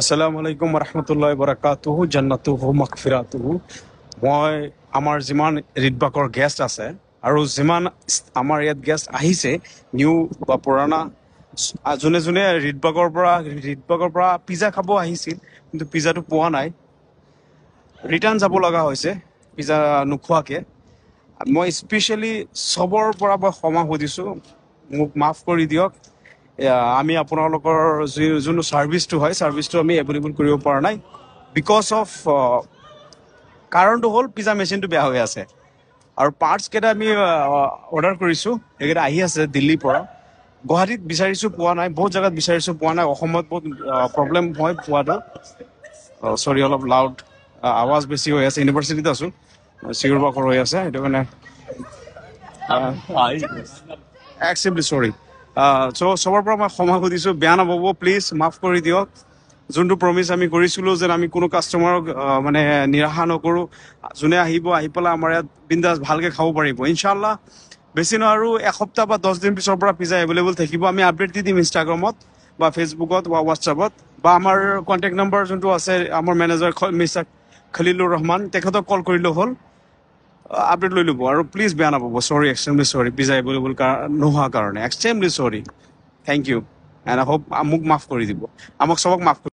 আসসালামু আলাইকুম ৰহমতুল্লাহ বৰাকাতুহু জান্নাতুহু মাগফিৰাতুহু। মই আমাৰ যিমান ৰিডবাকৰ গেষ্ট আছে আৰু যিমান আমাৰ ইয়াত গেষ্ট আহিছে নিউ বা পুৰণা, যোনে যোনে ৰিডবাকৰ পৰা পিজ্জা খাব আহিছিল কিন্তু পিজ্জাটো পোৱা নাই, ৰিটাৰ্ণ যাব লগা হৈছে পিজ্জা নোখোৱাকৈ। মই স্পেচিয়েলি চবৰ পৰা মই ক্ষমা সুধিছোঁ, মোক মাফ কৰি দিয়ক। আমি আপোনালোকৰ যোনটো ছাৰ্ভিচটো হয় ছাৰ্ভিচটো আমি এভেইলেবল কৰিব পৰা নাই বিকজ অফ কাৰণটো হ'ল পিজ্জা মেচিনটো বেয়া হৈ আছে আৰু পাৰ্টছকেইটা আমি অৰ্ডাৰ কৰিছোঁ, সেইকেইটা আহি আছে দিল্লীৰ পৰা। গুৱাহাটীত বিচাৰিছোঁ পোৱা নাই, বহুত জেগাত বিচাৰিছোঁ পোৱা নাই, অসমত বহুত প্ৰব্লেম হয় পোৱাটো। চৰি, অলপ লাউড আৱাজ বেছি হৈ আছে, ইউনিভাৰ্চিটিত আছোঁ, চিঞৰ বাখৰ হৈ আছে, সেইটো কাৰণে এক্সট্ৰিমলি চৰি। চবৰ পৰা মই ক্ষমা সুধিছোঁ, বেয়া নাপাব প্লিজ, মাফ কৰি দিয়ক। যোনটো প্ৰমিছ আমি কৰিছিলোঁ যে আমি কোনো কাষ্টমাৰক মানে নিৰাশা নকৰোঁ, যোনে আহি পেলাই আমাৰ ইয়াত বিন্দাছ ভালকৈ খাব পাৰিব ইনশাল্লাহ। বেছি নোৱাৰো, এসপ্তাহ বা 10 দিন পিছৰ পৰা পিজ্জা এভেইলেবল থাকিব। আমি আপডেট দি দিম ইনষ্টাগ্ৰামত বা ফেচবুকত বা হোৱাটছআপত, বা আমাৰ কণ্টেক্ট নম্বৰ যোনটো আছে আমাৰ মেনেজাৰ মিষ্টাৰ খলিলুৰ ৰহমান, তেখেতক কল কৰিলেও হ'ল, আপডেট লৈ ল'ব। আৰু প্লিজ বেয়া নাপাব, চৰি, এক্সট্ৰিমলি চৰি, পিজ্জা এভেইলেবল নোহোৱাৰ কাৰণে extremely sorry. Thank you and I hope মোক মাফ কৰি দিব, আমাক চবক মাফ কৰি